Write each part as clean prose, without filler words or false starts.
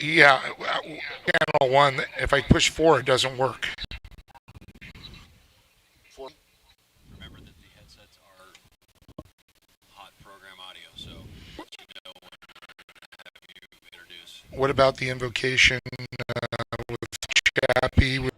Yeah, channel one. If I push four, it doesn't work. What about the invocation with Chappie?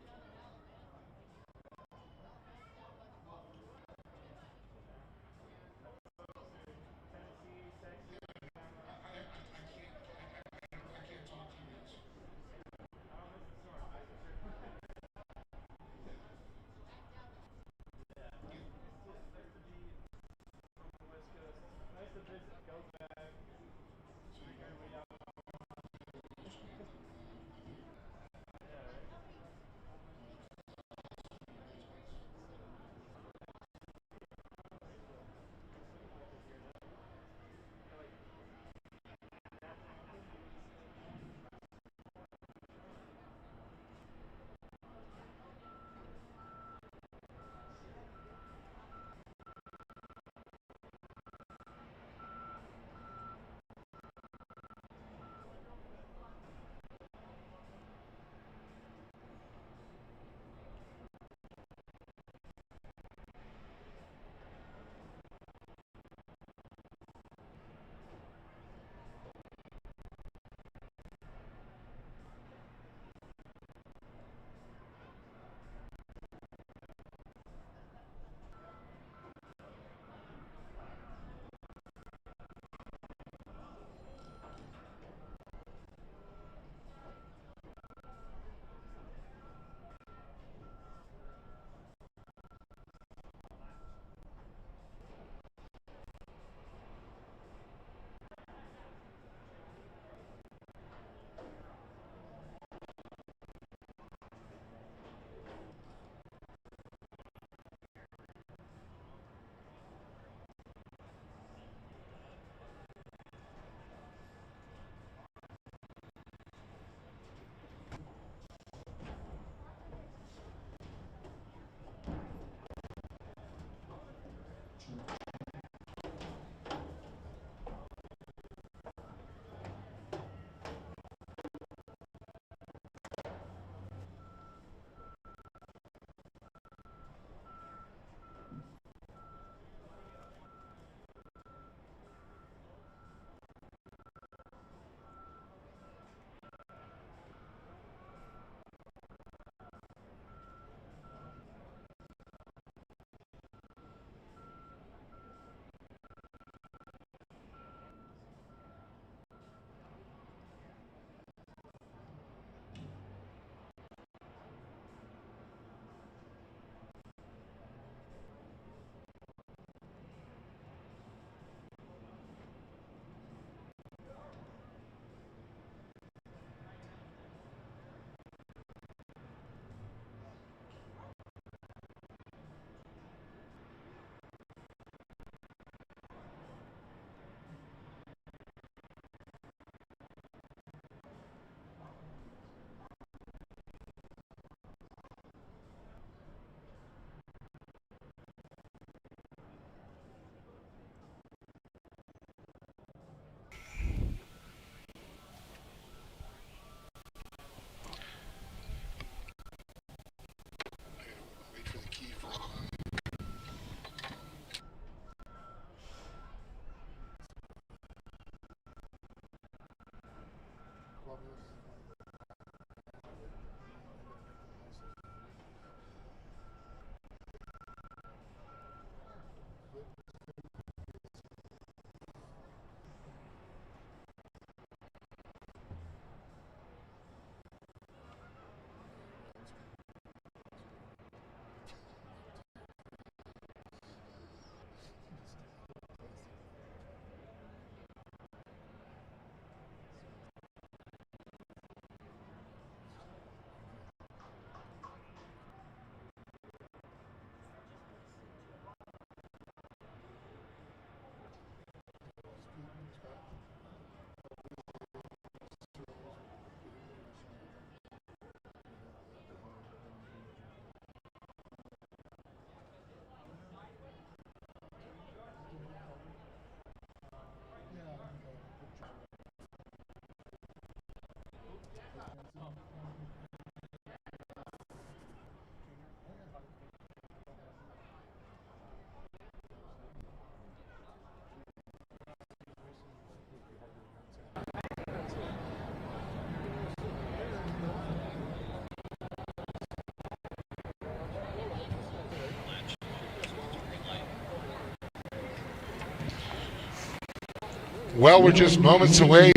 Well, we're just moments away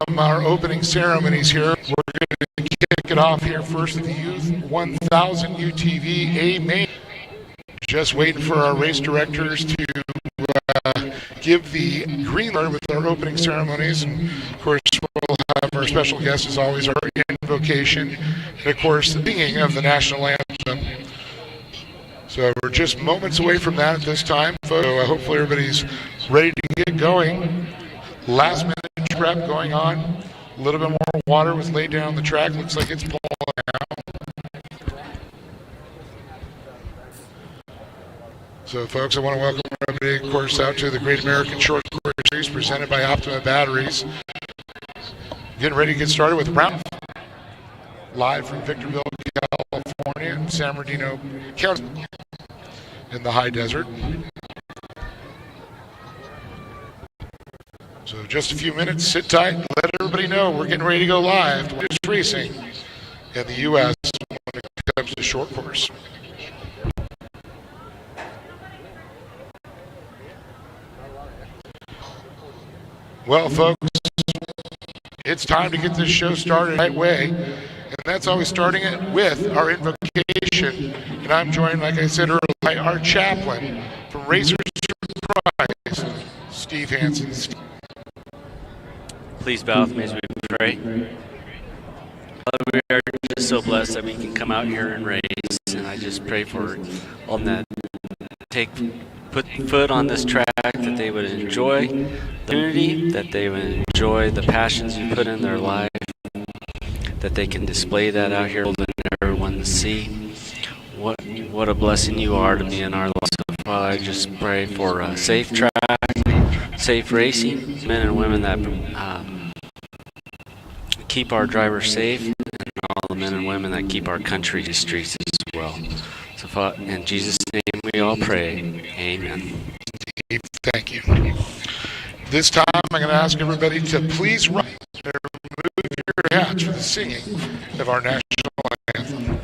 from our opening ceremonies here. We're going to kick it off here first at the Youth 1000 UTV A main. Just waiting for our race directors to give the green light with our opening ceremonies. And of course, we'll have our special guest, as always, our invocation, and of course, the singing of the national anthem. So we're just moments away from that at this time. So hopefully everybody's ready to get going. Last minute prep going on. A little bit more water was laid down on the track. Looks like it's pulling now. So folks, I want to welcome everybody, of course, out to the Great American Shortcourse Series presented by Optima Batteries. Getting ready to get started with round live from Victorville, California, San Bernardino County in the high desert. So just a few minutes, sit tight, let everybody know we're getting ready to go live to this racing in the U.S. when it comes to short course. Well, folks, it's time to get this show started the right way, and that's always starting it with our invocation. And I'm joined, like I said earlier, by our chaplain from Racers to Christ, Steve Hansen. Please bow with me as we pray. Father, we are just so blessed that we can come out here and race, and I just pray for all that put foot on this track, that they would enjoy the unity, that they would enjoy the passions you put in their life, that they can display that out here and everyone to see what a blessing you are to me in our lives. So, Father, I just pray for a safe track, safe racing, men and women that keep our drivers safe, and all the men and women that keep our country streets as well. So, Father, in Jesus' name we all pray. Amen. Thank you. This time I'm going to ask everybody to please rise and remove your hats for the singing of our national anthem.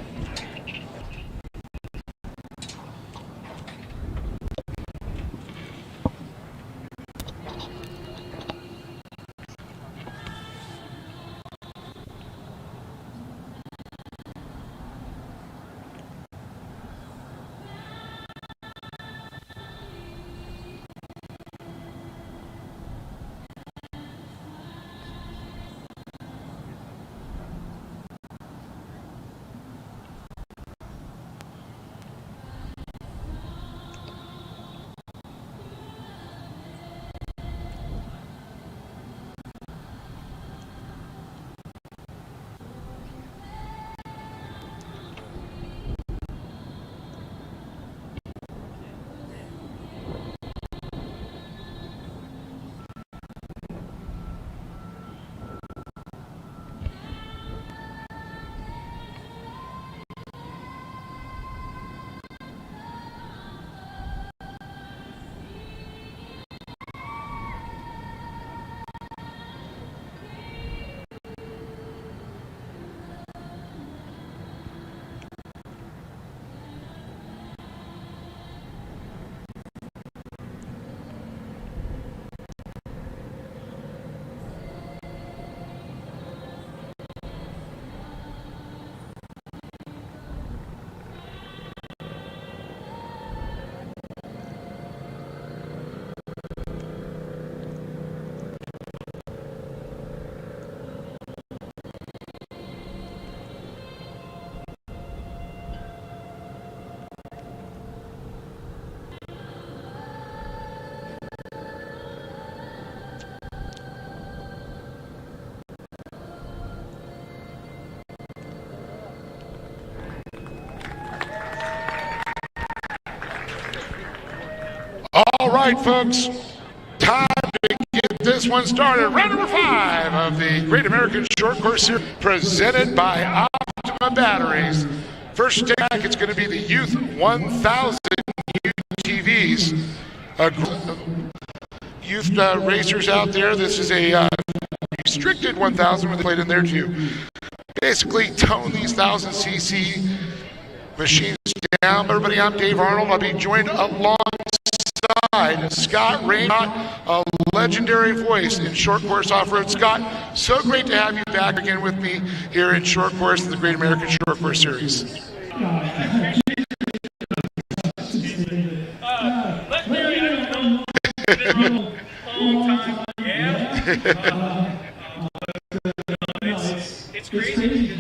All right, folks, time to get this one started. Round number 5 of the Great American Short Course Series presented by Optima Batteries. First track, it's going to be the Youth 1000 UTVs. Youth racers out there. This is a restricted 1000 where they played in there to basically tone these 1000cc machines down. Everybody, I'm Dave Arnold. I'll be joined alongside Scott Raymond, a legendary voice in short course off-road. Scott, so great to have you back again with me here in short course in the Great American Short Course Series. It's crazy.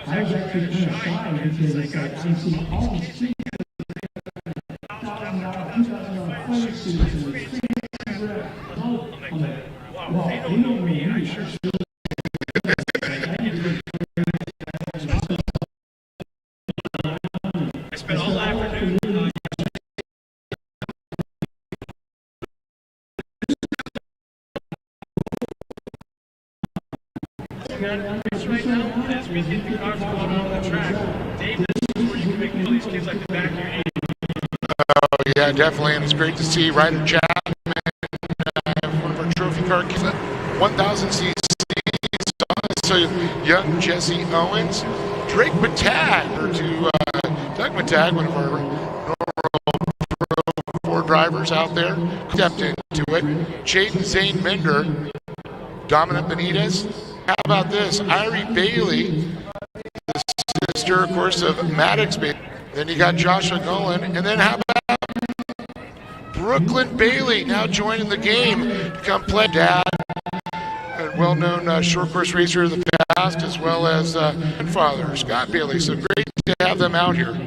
I was actually kind of shy because it's like I see all these things. $2,000 flight suits and I'm like, wow, they know me. I sure do. I spent all afternoon. Right now, as we get the cars going on the track, Dave, this is where you can make all these kids like the back of your hand. Oh, yeah, definitely, and it's great to see Ryder Chapman, one of our trophy car kids, 1,000 cc. So young Jesse Owens, Drake Matag, or to Doug Matag, one of our normal Pro 4 drivers out there, stepped into it. Jaden Zane Minder, Dominic Benitez. How about this? Irie Bailey, the sister, of course, of Maddox Bailey. Then you got Joshua Nolan. And then how about Brooklyn Bailey, now joining the game to come play. Dad, a well-known short course racer of the past, as well as father, Scott Bailey. So great to have them out here.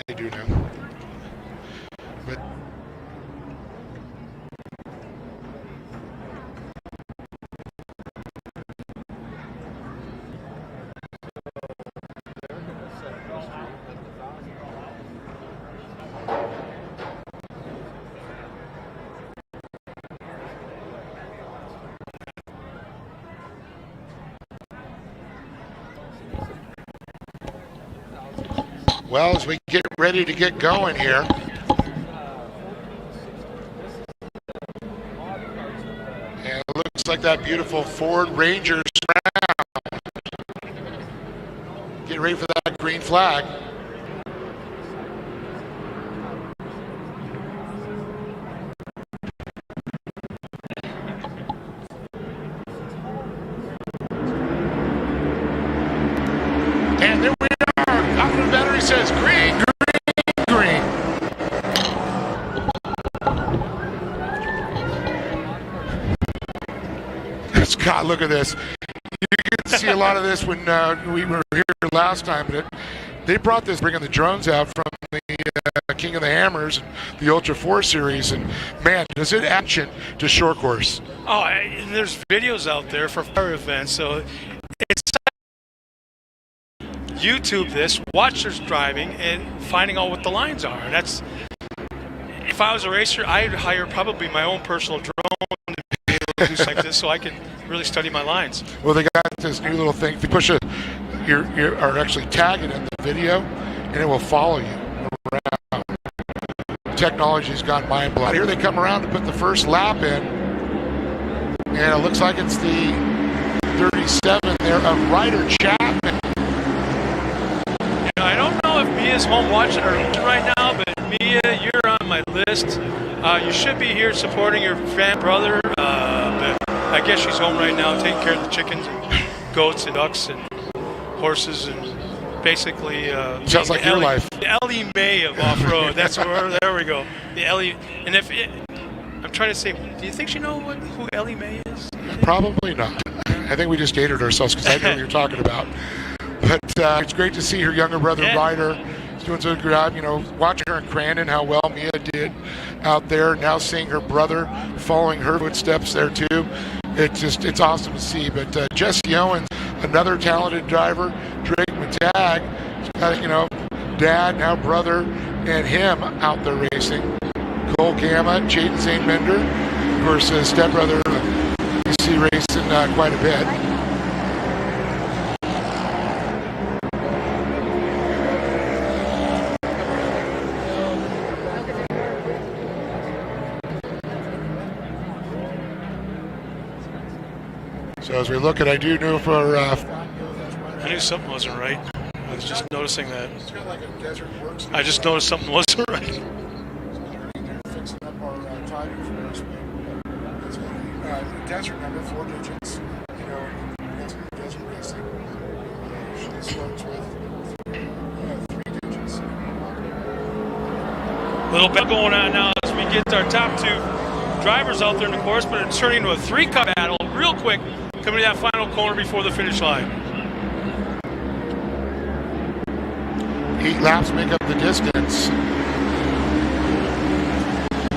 They do now. But well, as we get ready to get going here, and it looks like that beautiful Ford Ranger round. Get ready for that green flag. And there we are. Confident Battery says green, green, green. Scott, look at this. You can see a lot of this when we were here last time. But they brought this, bringing the drones out from the King of the Hammers, and the Ultra 4 series, and man, does it action to short course. Oh, and there's videos out there for fire events, so it's YouTube this, watch us driving, and finding out what the lines are. That's, if I was a racer, I'd hire probably my own personal drone to be able to do something like this, so I can really study my lines. Well, they got this new little thing. If you push it, you are actually tagging in the video, and it will follow you around. Technology's gone mind-blowing. Here they come around to put the first lap in, and it looks like it's the 37 there of Ryder Chapman. I don't know if Mia's home watching or right now, but Mia, you're on my list. You should be here supporting your brother, but I guess she's home right now taking care of the chickens and goats and ducks and horses and basically... Sounds like your life. The Ellie Mae of off-road. That's where, there we go. The Ellie, and if it, I'm trying to say, do you think she know who Ellie Mae is? Probably not. I think we just dated ourselves because I know what you're talking about. But it's great to see her younger brother, Ryder. He's doing so good job, watching her in Crandon, how well Mia did out there. Now seeing her brother following her footsteps there too. It's awesome to see. But Jesse Owens, another talented driver. Drake Matag, he's got, dad, now brother, and him out there racing. Cole Gamma, Jaden St. Mender, of course, his stepbrother, you see racing quite a bit. So as we look at, I do know for I knew something wasn't right. I was just noticing that. I just noticed something wasn't right. fixing up our timing for us. It's a desert number, 4 digits. You know, that's desert racing. Usually starts with 3 digits. Little bit going on now as we get our top 2 drivers out there in the course, but it's turning into a 3-car battle real quick coming to that final corner before the finish line. 8 laps make up the distance.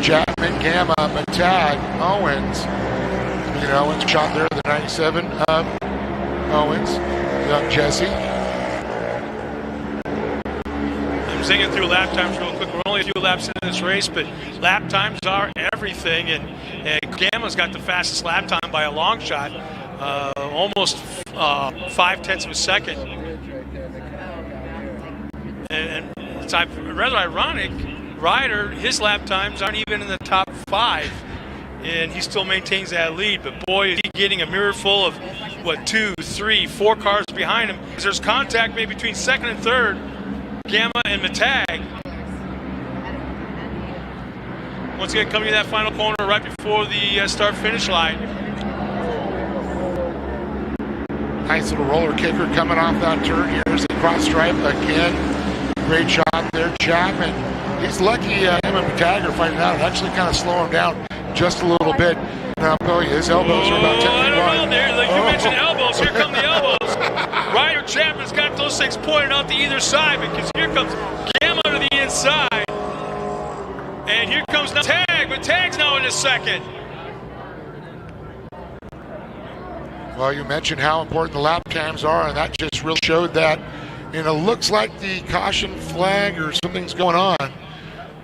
Chapman, Gamma, Matag, Owens. Owens shot there, the 97 of Owens. Young Jesse. I'm singing through lap times real quick. We're only a few laps into this race, but lap times are everything. And Gamma's got the fastest lap time by a long shot, almost 0.5 of a second. And it's rather ironic. Ryder, his lap times aren't even in the top 5, and he still maintains that lead. But boy, is he getting a mirror full of 2, 3, 4 cars behind him. There's contact maybe between second and third, Gamma and Matag. Once again, coming to that final corner right before the start-finish line. Nice little roller kicker coming off that turn here as they cross stripe again. Great shot there, Chapman. He's lucky him and Matag are fighting out. It actually kind of slow him down just a little bit. And I'll tell you, his elbows are about 10 feet I don't wide. know there. Like you mentioned elbows. Here come the elbows. Ryder Chapman's got those things pointed out to either side because here comes Gamma to the inside. And here comes Matag, but Tag's now in a second. Well, you mentioned how important the lap times are, and that just really showed that. It looks like the caution flag or something's going on.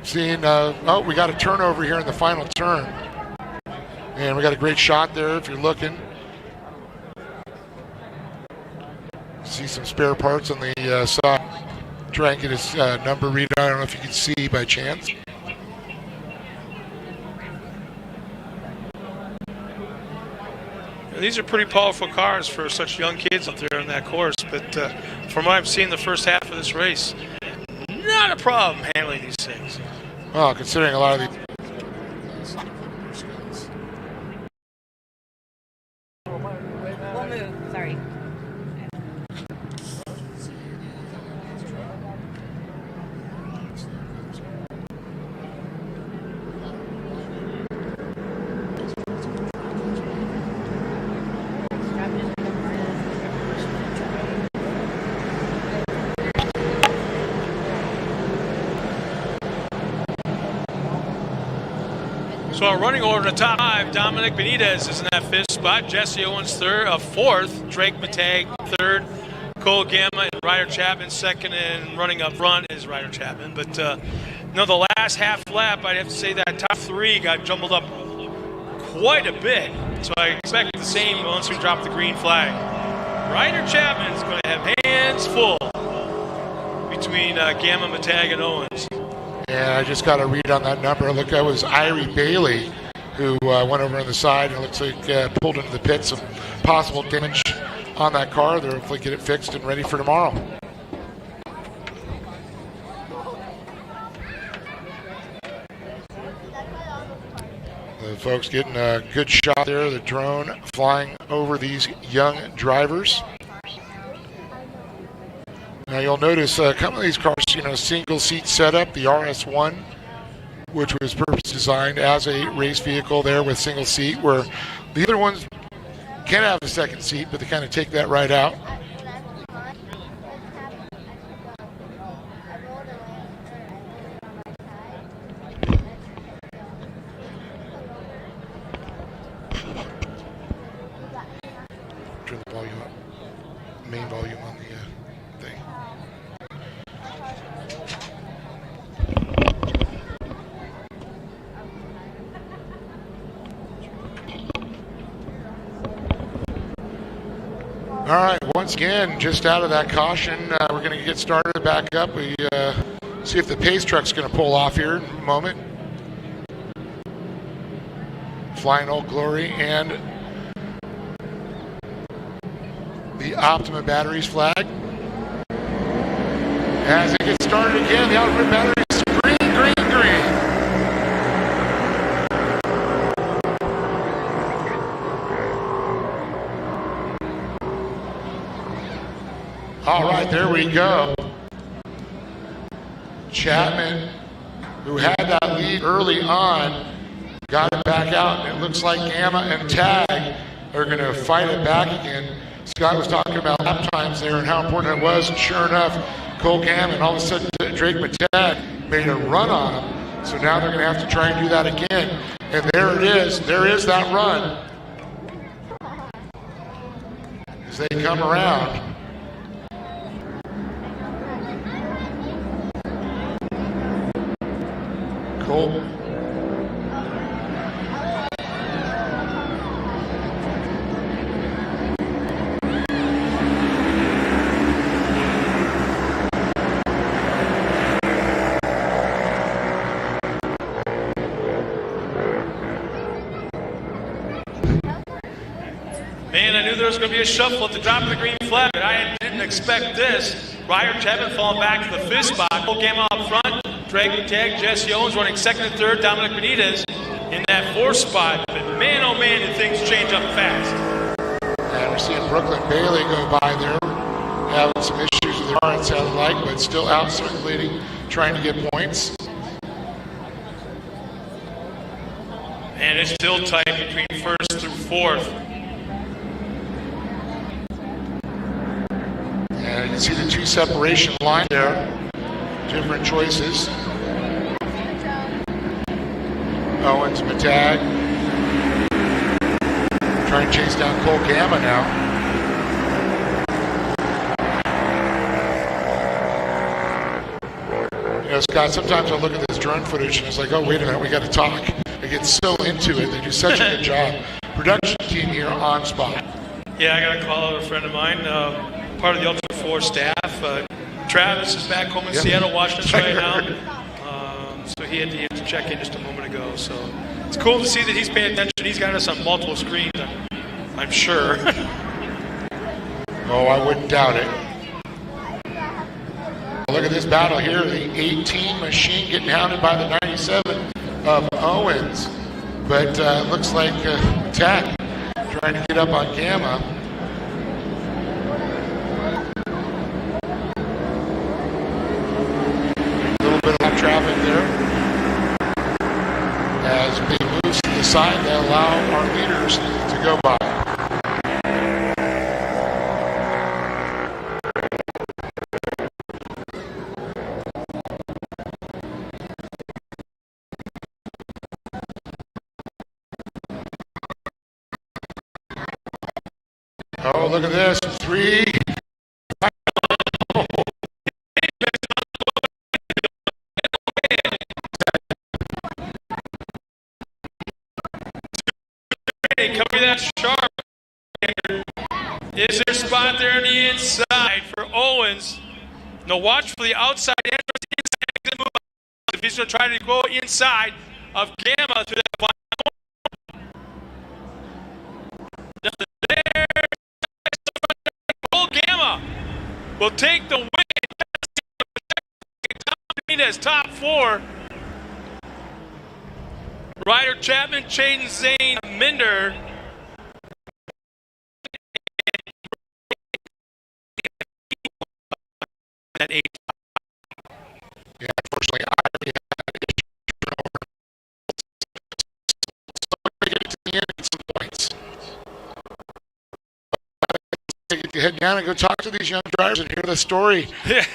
Seeing, we got a turnover here in the final turn. And we got a great shot there if you're looking. See some spare parts on the side. Try and get his number read. I don't know if you can see by chance. These are pretty powerful cars for such young kids out there in that course, but from what I've seen the first half of this race, not a problem handling these things. Well, considering a lot of these. We'll move, sorry. So our running order in the top 5, Dominic Benitez is in that 5th spot, Jesse Owens 4th, Drake Matag 3rd, Cole Gamma and Ryder Chapman 2nd, and running up front is Ryder Chapman. But the last half lap, I'd have to say that top 3 got jumbled up quite a bit. So I expect the same once we drop the green flag. Ryder Chapman's going to have hands full between Gamma, Matag, and Owens. And I just got a read on that number. Look, that was Irie Bailey who went over on the side and it looks like pulled into the pit. Some possible damage on that car. They'll hopefully get it fixed and ready for tomorrow. The folks getting a good shot there. The drone flying over these young drivers. Now you'll notice a couple of these cars, single seat setup, the RS1, which was purpose designed as a race vehicle there with single seat, where the other ones can have a second seat, but they kind of take that right out. Turn the volume up, main volume on the thing. All right, once again, just out of that caution, we're going to get started back up. We see if the pace truck's going to pull off here in a moment. Flying Old Glory and Optima Batteries flag. As it gets started again, the outrun batteries green, green, green. All right, there we go. Chapman, who had that lead early on, got it back out, and it looks like Gamma and Tag are going to fight it back again. Scott was talking about lap times there and how important it was, and sure enough, Cole Gamma and all of a sudden Drake Matag made a run on him. So now they're going to have to try and do that again. And there it is. There is that run. As they come around. Cole. Man, I knew there was going to be a shuffle at the drop of the green flag, but I didn't expect this. Ryder Chapman falling back to the fifth spot. Cole Gamma up front. Drake Matag, Jesse Owens running second and third. Dominic Benitez in that fourth spot. But man, oh man, did things change up fast. And we're seeing Brooklyn Bailey go by there, having some issues with the car, it sounded like, but still out circulating, trying to get points. And it's still tight between first through fourth. And you can see the two separation line there. Different choices. Owens, Matag. Trying to chase down Cole Gamma now. You know, Scott, sometimes I look at this drone footage and it's like, oh, wait a minute, we got to talk. I get so into it. They do such a good job. Production team here on spot. Yeah, I got to call out a friend of mine, part of the Ultra 4 staff. Travis is back home in Seattle watching us right now. So he had to check in just a moment ago. So it's cool to see that he's paying attention. He's got us on multiple screens, I'm sure. Oh, I wouldn't doubt it. Look at this battle here. The 18 machine getting hounded by the 97 of Owens. But looks like Tag trying to get up on Gamma. Traffic there. As they move to the side, they allow our leaders to go by. Oh, look at this. 3. Cover that sharp. Is there a spot there on the inside for Owens? No, watch for the outside entrance. Inside move. If he's going to try to go inside of Gamma to that final. There. Cole Gamma will take the win. As top 4. Ryder Chapman, Chaden Zane, Minder. At 8. Yeah, unfortunately, I had to get to the end and some points. Get your head down and go talk to these young drivers and hear the story. Yeah.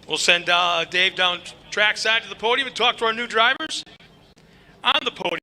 We'll send Dave down trackside to the podium and talk to our new drivers on the podium.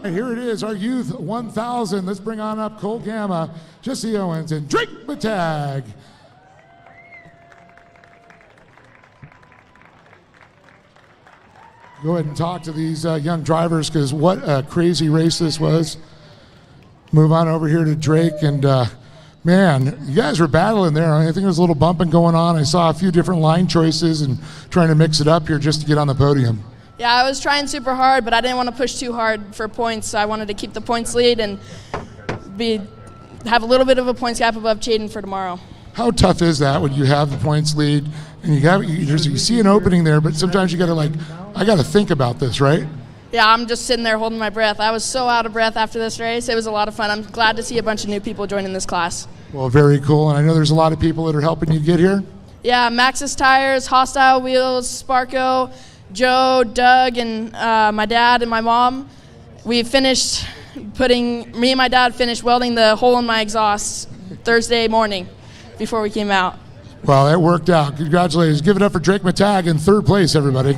Here it is, our Youth 1000. Let's bring on up Cole Gamma, Jesse Owens, and Drake Matag. Go ahead and talk to these young drivers, because what a crazy race this was. Move on over here to Drake, and man, you guys were battling there. I think there was a little bumping going on. I saw a few different line choices and trying to mix it up here just to get on the podium. Yeah, I was trying super hard, but I didn't want to push too hard for points, so I wanted to keep the points lead and have a little bit of a points gap above Chaden for tomorrow. How tough is that when you have the points lead and you see an opening there, but sometimes you got to I got to think about this, right? Yeah, I'm just sitting there holding my breath. I was so out of breath after this race. It was a lot of fun. I'm glad to see a bunch of new people joining this class. Well, very cool, and I know there's a lot of people that are helping you get here. Yeah, Maxxis Tires, Hostile Wheels, Sparko, Joe, Doug, and my dad and my mom. Me and my dad finished welding the hole in my exhaust Thursday morning before we came out. Well, that worked out. Congratulations. Give it up for Drake Matag in third place, everybody.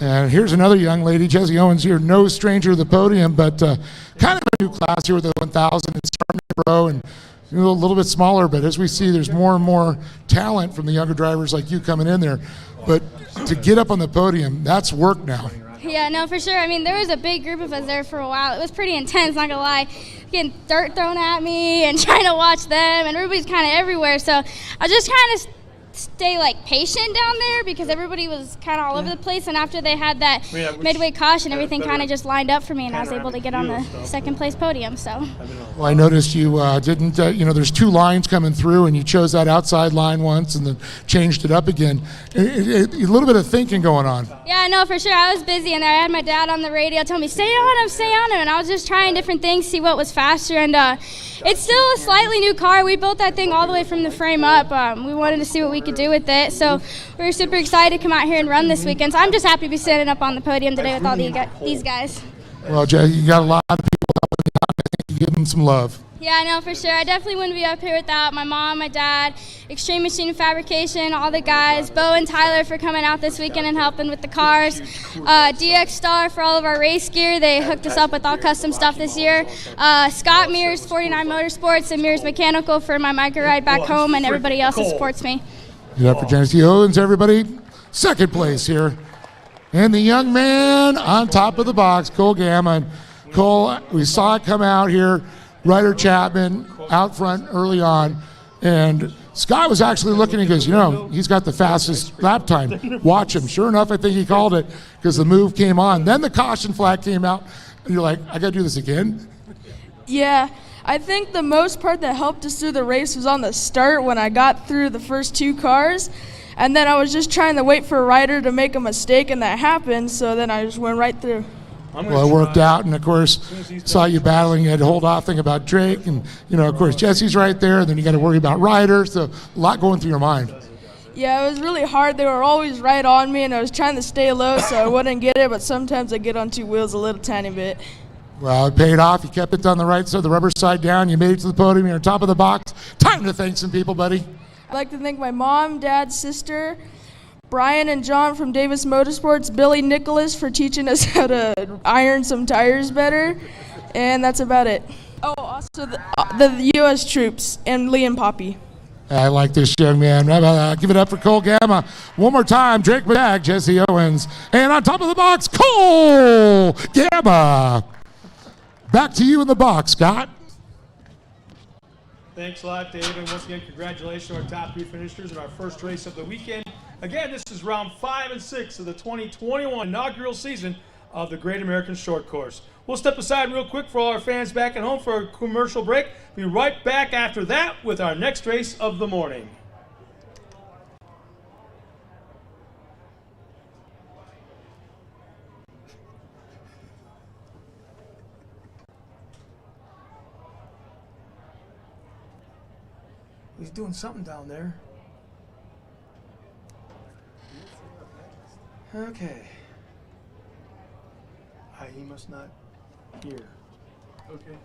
And here's another young lady, Jesse Owens here, no stranger to the podium, but kind of a new class here with the 1000. It's starting to grow and a little bit smaller, but as we see, there's more and more talent from the younger drivers like you coming in there. But to get up on the podium, that's work now. Yeah, no, for sure. I mean, there was a big group of us there for a while. It was pretty intense, not gonna lie. Getting dirt thrown at me and trying to watch them, and everybody's kind of everywhere. So I just kind of stay patient down there because everybody was kind of all over the place, and after they had that midway caution, everything kind of just lined up for me, and I was able to get on the second place podium. So well, I noticed you didn't there's two lines coming through, and you chose that outside line once and then changed it up again. A little bit of thinking going on. Yeah, I know, for sure. I was busy, and I had my dad on the radio telling me stay on him, and I was just trying different things, see what was faster, and it's still a slightly new car. We built that thing all the way from the frame up. We wanted to see what we could do with it, so we were super excited to come out here and run this weekend. So I'm just happy to be standing up on the podium today with all these guys. Well, Jay, you got a lot of people helping you out. I think you give them some love. Yeah, I know, for sure. I definitely wouldn't be up here without my mom, my dad, Extreme Machine Fabrication, all the guys, Bo and Tyler for coming out this weekend and helping with the cars, DX Star for all of our race gear. They hooked us up with all custom stuff this year. Scott Mears, 49 Motorsports, and Mears Mechanical for my micro ride back home, and everybody else that supports me. Give it up for Jesse Owens, everybody. Second place here. And the young man on top of the box, Cole Gamma. And Cole, we saw it come out here. Ryder Chapman out front early on, and Scott was actually looking, he goes, he's got the fastest lap time. Watch him. Sure enough, I think he called it because the move came on. Then the caution flag came out, and you're like, I got to do this again? Yeah, I think the most part that helped us through the race was on the start when I got through the first two cars, and then I was just trying to wait for a rider to make a mistake, and that happened, so then I just went right through. Well, it worked out, and of course, saw you battling. You had to hold off, think about Drake, and of course, Jesse's right there. And then you got to worry about Ryder, so a lot going through your mind. Yeah, it was really hard. They were always right on me, and I was trying to stay low so I wouldn't get it. But sometimes I get on two wheels a little tiny bit. Well, it paid off. You kept it on the right side, the rubber side down. You made it to the podium. You're on top of the box. Time to thank some people, buddy. I'd like to thank my mom, dad, sister, Brian and John from Davis Motorsports, Billy Nicholas for teaching us how to iron some tires better, and that's about it. Oh, also the U.S. troops and Lee and Poppy. I like this young man. Give it up for Cole Gamma. One more time, Drake Matag, Jesse Owens, and on top of the box, Cole Gamma. Back to you in the box, Scott. Thanks a lot, Dave, and once again, congratulations to our top three finishers in our first race of the weekend. Again, this is round 5 and 6 of the 2021 inaugural season of the Great American Short Course. We'll step aside real quick for all our fans back at home for a commercial break. Be right back after that with our next race of the morning. He's doing something down there. Okay. He must not hear. Okay.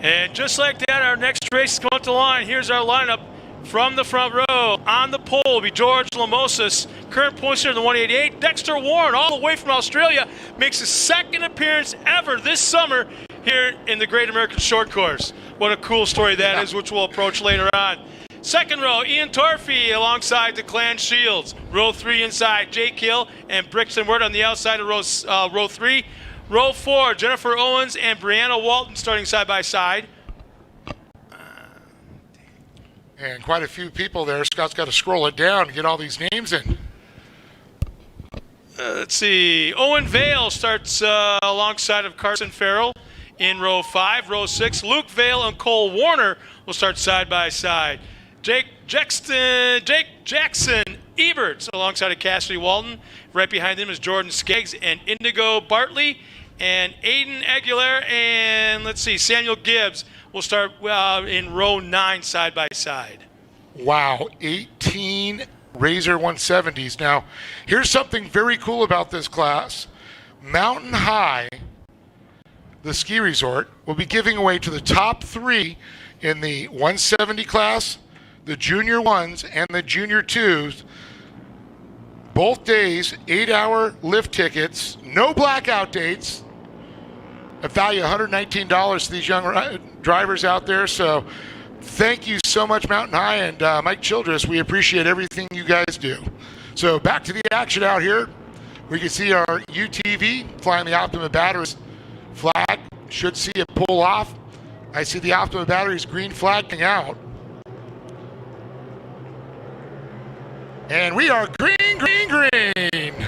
And just like that, our next race is coming up the line. Here's our lineup from the front row. On the pole will be George Lamosis, current points here in the 188. Dexter Warren, all the way from Australia, makes his second appearance ever this summer here in the Great American Short Course. What a cool story that is, which we'll approach later on. Second row, Ian Torfey alongside the Clan Shields. Row 3 inside, Jake Hill and Brixton Word on the outside of row 3. Row 4, Jennifer Owens and Brianna Walton starting side by side. And quite a few people there. Scott's got to scroll it down to get all these names in. Let's see. Owen Vale starts alongside of Carson Farrell in row 5. Row 6, Luke Vale and Cole Warner will start side by side. Jake Jackson Eberts alongside of Cassidy Walton. Right behind them is Jordan Skeggs and Indigo Bartley. And Aiden Aguilar and, let's see, Samuel Gibbs will start in row 9 side by side. Wow, 18 Razor 170s. Now, here's something very cool about this class. Mountain High, the ski resort, will be giving away to the top 3 in the 170 class, the junior 1s, and the junior 2s. Both days, 8-hour lift tickets, no blackout dates. A value of $119 to these young drivers out there. So thank you so much, Mountain High and Mike Childress. We appreciate everything you guys do. So back to the action out here. We can see our UTV flying the Optima batteries. Flag should see it pull off. I see the Optima batteries green flagging out. And we are green, green, green.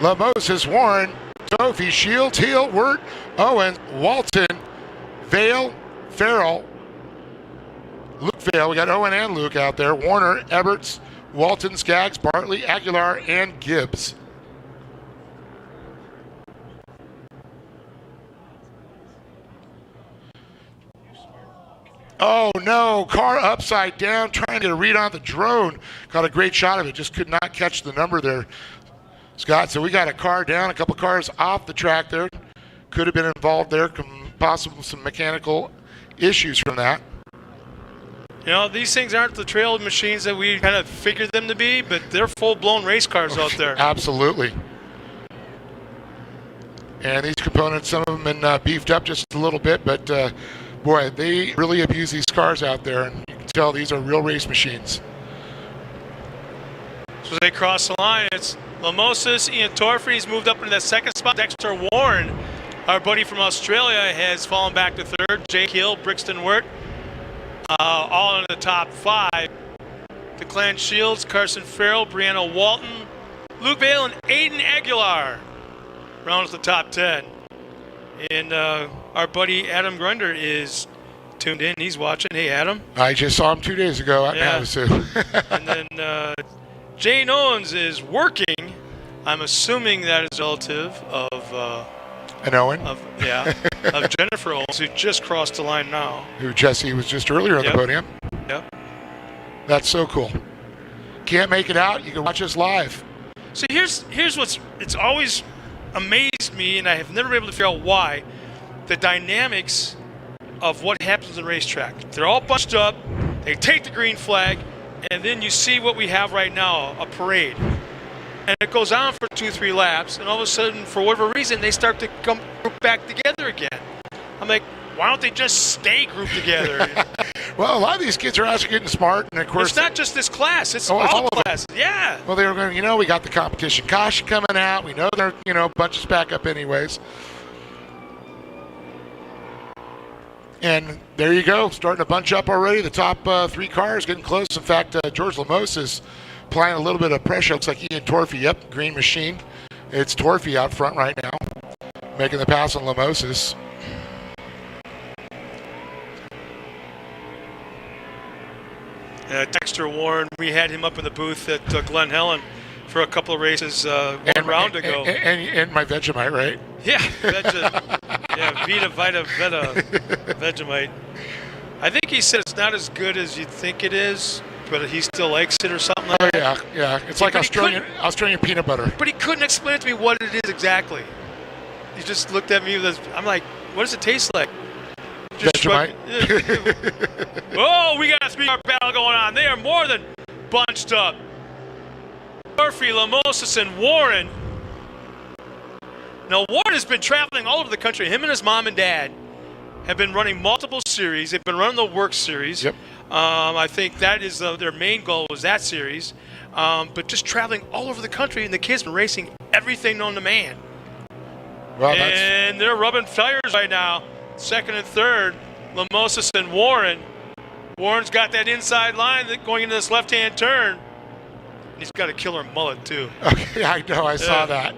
Lamosis, Warren, Tophy, Shields, Heel, Wirt, Owens, Walton, Vale, Farrell, Luke Vale. We got Owen and Luke out there. Warner, Eberts, Walton, Skaggs, Bartley, Aguilar, and Gibbs. Oh no, car upside down, trying to get a read on the drone. Got a great shot of it, just could not catch the number there, Scott. So we got a car down, a couple cars off the track there. Could have been involved there, possible some mechanical issues from that. You know, these things aren't the trail machines that we kind of figured them to be, but they're full-blown race cars out there. Absolutely. And these components, some of them been beefed up just a little bit, but boy, they really abuse these cars out there, and you can tell these are real race machines. So they cross the line. It's Lamosis, Ian Torfey. He's moved up into that second spot. Dexter Warren, our buddy from Australia, has fallen back to third. Jake Hill, Brixton Wirt, all in the top 5. The Clan Shields, Carson Farrell, Brianna Walton, Luke Vale, and Aiden Aguilar rounds the top 10. And our buddy Adam Grunder is tuned in. He's watching. Hey, Adam. I just saw him 2 days ago at Havasu. And then Jane Owens is working. I'm assuming that is relative of an Owen? Of Jennifer Owens, who just crossed the line now. Who Jesse was just earlier on the podium. Yep. That's so cool. Can't make it out, you can watch us live. So here's it's always amazed me, and I have never been able to figure out why, the dynamics of what happens in the racetrack. They're all bunched up, they take the green flag, and then you see what we have right now, a parade. And it goes on for 2-3 laps, and all of a sudden, for whatever reason, they start to come group back together again. I'm like, why don't they just stay grouped together? Well, a lot of these kids are actually getting smart, and of course... It's not just this class, it's all classes, yeah. Well, they were going, we got the competition caution coming out. We know they're, bunches back up anyways. And there you go, starting to bunch up already. The top 3 cars getting close. In fact, George Lamos is applying a little bit of pressure. Looks like Ian Torfey, yep, green machine. It's Torfey out front right now, making the pass on Lamosis. Dexter Warren, we had him up in the booth at Glen Helen for a couple of races one round ago. And my Vegemite, right? Yeah, Vita, Vita, Vegemite. I think he said it's not as good as you think it is, but he still likes it or something like that. Yeah. It's like Australian peanut butter. But he couldn't explain it to me what it is exactly. He just looked at me with I'm like, What does it taste like? Vegemite. Oh, we got a 3-hour battle going on. They are more than bunched up. Murphy, Lamosis, and Warren. Now, Warren has been traveling all over the country. Him and his mom and dad have been running multiple series. They've been running the Work Series. Yep. I think that is their main goal was that series. But just traveling all over the country, and the kids been racing everything known to man. Well, and they're rubbing tires right now. Second and third, Lamosis and Warren. Warren's got that inside line going into this left-hand turn. And he's got a killer mullet, too. Okay, I know. I saw that.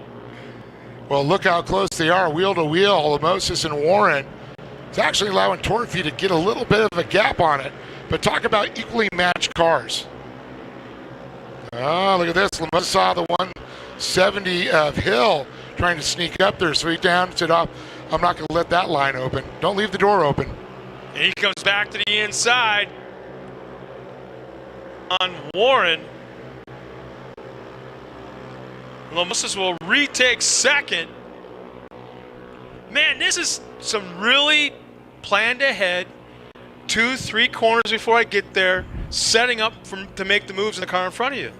Well, look how close they are, wheel to wheel, Lamosis and Warren. It's actually allowing Torfy to get a little bit of a gap on it. But talk about equally matched cars. Oh, look at this. Lamosis saw the 170 of Hill trying to sneak up there. So he down and said, oh, I'm not going to let that line open. Don't leave the door open. And he comes back to the inside on Warren. Lamosis will retake second. Man, this is some really planned ahead. 2-3 corners before I get there, setting up to make the moves in the car in front of you.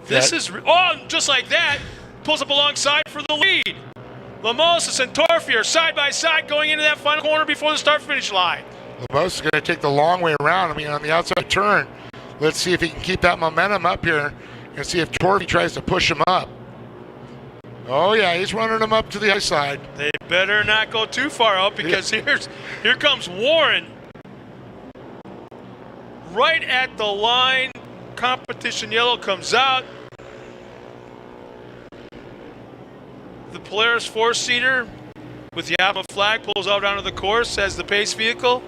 This is just like that, pulls up alongside for the lead. Lamosis and Torfy are side by side going into that final corner before the start-finish line. Lamosis is going to take the long way around. I mean, on the outside turn. Let's see if he can keep that momentum up here and see if Torfy tries to push him up. Oh, yeah, he's running him up to the high side. They better not go too far out because here comes Warren. Right at the line, competition yellow comes out. The Polaris 4-seater with the Alpha flag pulls out onto the course as the pace vehicle.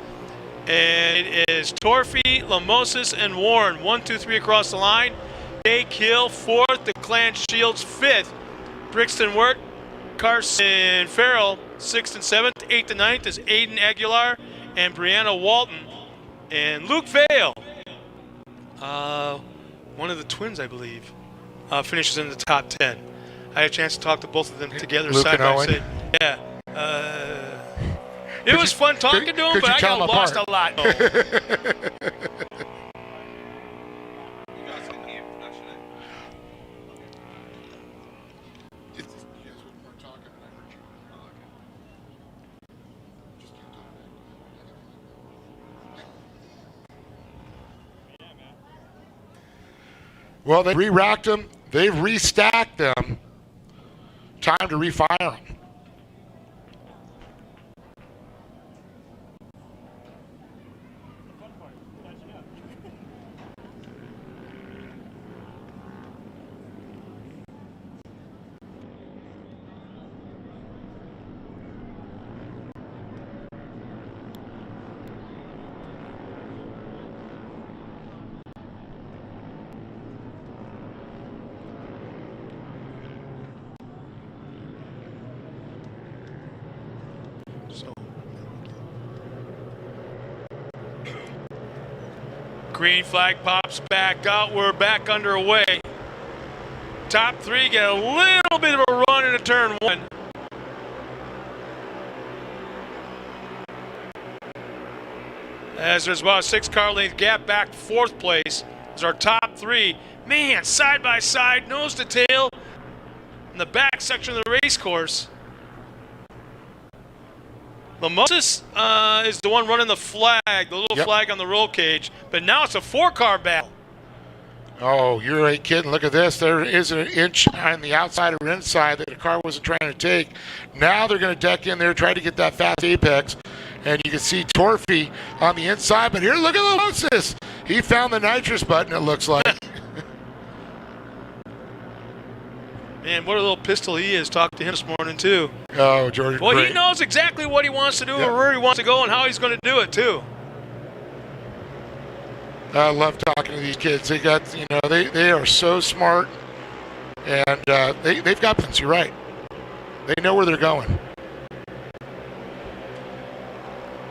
And it is Torfy, Lamosis, and Warren. 1, 2, 3 across the line. Jake Hill, 4th. DeClan Shields, 5th. Brixton Wirt, Carson Farrell, 6th and 7th. 8th and 9th is Aiden Aguilar and Brianna Walton. And Luke Vale, one of the twins, I believe, finishes in the top 10. I had a chance to talk to both of them together Luke side and by Owen. side. Yeah. It was fun talking to him, but I got lost a lot. Well, they re-racked them. They've restacked them. Time to refire them. Green flag pops back out. We're back underway. Top 3 get a little bit of a run into turn 1. As there's about a 6-car length gap back to 4th place. Is our top 3. Man, side by side, nose to tail in the back section of the race course. Lamosis is the one running the flag, the little flag on the roll cage. But now it's a 4-car battle. Oh, you're right, kid. Look at this. There is an inch on the outside or inside that the car wasn't trying to take. Now they're going to deck in there, try to get that fast apex. And you can see Torfy on the inside. But here, look at Lamosis. He found the nitrous button, it looks like. Man, what a little pistol he is. Talked to him this morning, too. Oh, George. Well, great. he knows exactly what he wants to do and where he wants to go and how he's going to do it, too. I love talking to these kids. They got, they are so smart. And they've got plans. You're right. They know where they're going.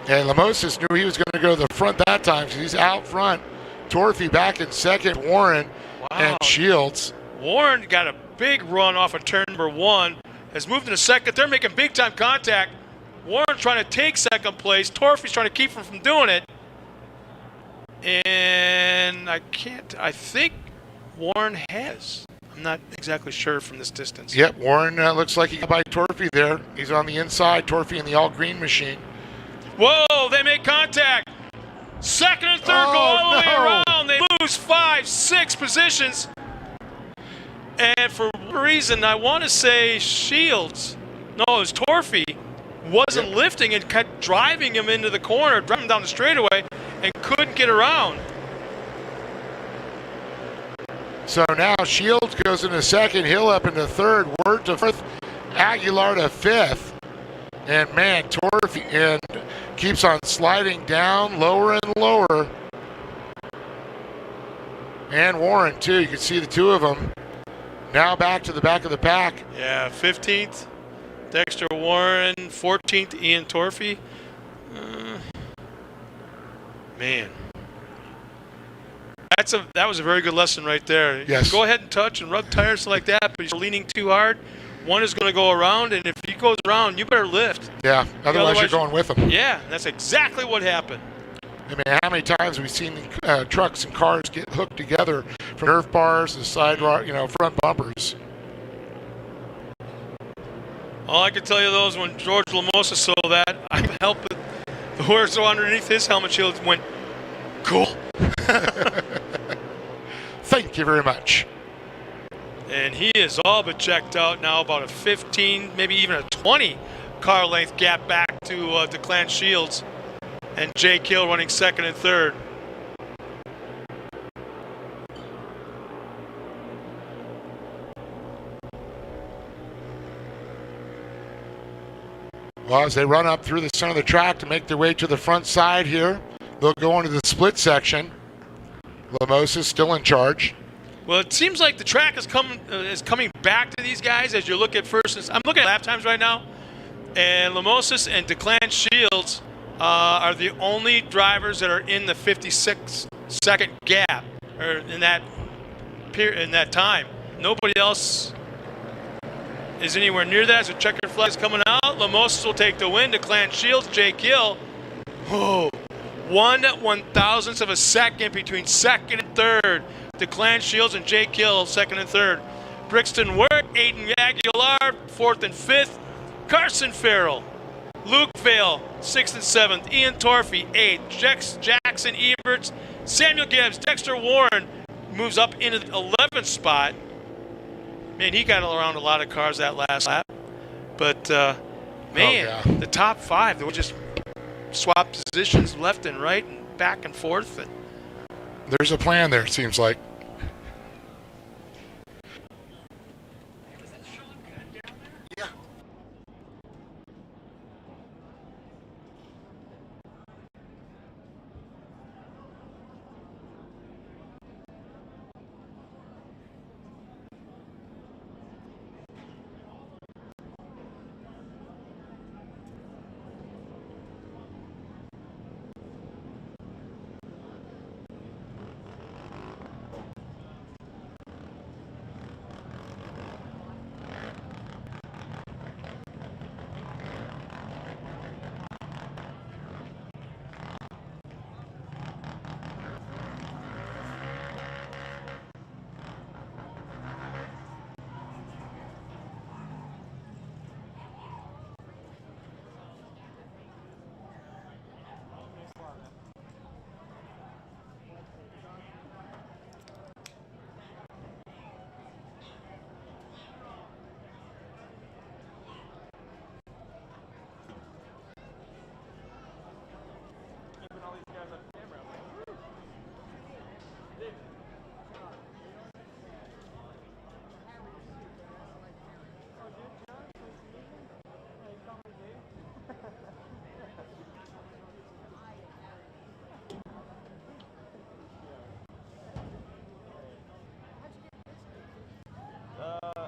And Lamosis knew he was going to go to the front that time, so he's out front. Torfy back in second. Warren and Shields. Warren got a big run off of turn number 1. Has moved into second. They're making big-time contact. Warren's trying to take second place. Torfy's trying to keep him from doing it. And I think Warren has. I'm not exactly sure from this distance. Yep, Warren looks like he got by Torfy there. He's on the inside, Torfy in the all-green machine. Whoa, they make contact. Second and third go all the way around. They lose 5, 6 positions. And for one reason, I want to say Shields, no, it was Torfy, wasn't lifting and kept driving him into the corner, driving him down the straightaway, and couldn't get around. So now Shields goes into second, Hill up into third, Word to fourth, Aguilar to fifth. And man, Torfy keeps on sliding down, lower and lower. And Warren too, you can see the two of them. Now back to the back of the pack. Yeah, 15th, Dexter Warren, 14th, Ian Torfy. Man. That was a very good lesson right there. Yes. Go ahead and touch and rub tires like that, but you're leaning too hard. One is going to go around, and if he goes around, you better lift. Yeah, otherwise you're going with him. Yeah, that's exactly what happened. I mean, how many times have we seen trucks and cars get hooked together from Nerf bars to side, front bumpers? All I can tell you, though, is when George Lamosa saw that, I helped it. The horse underneath his helmet shield went, cool. Thank you very much. And he is all but checked out now, about a 15, maybe even a 20 car length gap back to Declan Shields. And Jake Hill running second and third. Well, as they run up through the center of the track to make their way to the front side here, they'll go into the split section. Lamosa's still in charge. Well, it seems like the track is coming back to these guys as you look at first. I'm looking at lap times right now, and Lamosis and Declan Shields are the only drivers that are in the 56-second gap, or in that time. Nobody else is anywhere near that. So checkered flag is coming out. Lamosis will take the win. Declan Shields, Jake Hill. Whoa. 1/1000th of a second between second and third. Declan Shields and Jake Hill, second and third. Brixton Work, Aiden Aguilar, fourth and fifth. Carson Farrell, Luke Vale, sixth and seventh. Ian Torfy, eighth. Jackson Eberts, Samuel Gibbs, Dexter Warren moves up into the 11th spot. Man, he got around a lot of cars that last lap. But, the top five, they would just swap positions left and right and back and forth. And there's a plan there, it seems like. Yeah.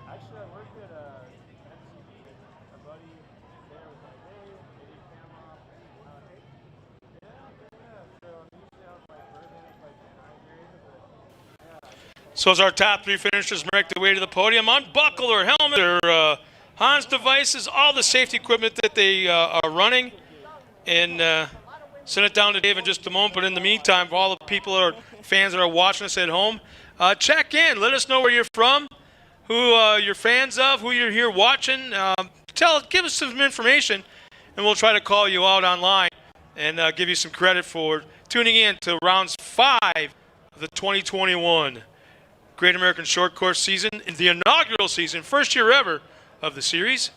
Actually, I worked at MCB. A buddy there was like, hey, maybe camera off. So usually I was like, birthday, like January, but so as our top three finishers make their way to the podium, unbuckle their helmet, their Hans devices, all the safety equipment that they are running. And send it down to Dave in just a moment. But in the meantime, for all the people that are fans that are watching us at home, check in. Let us know where you're from, who you're fans of, who you're here watching. Give us some information, and we'll try to call you out online and give you some credit for tuning in to rounds 5 of the 2021 Great American Short Course season, the inaugural season, first year ever of the series.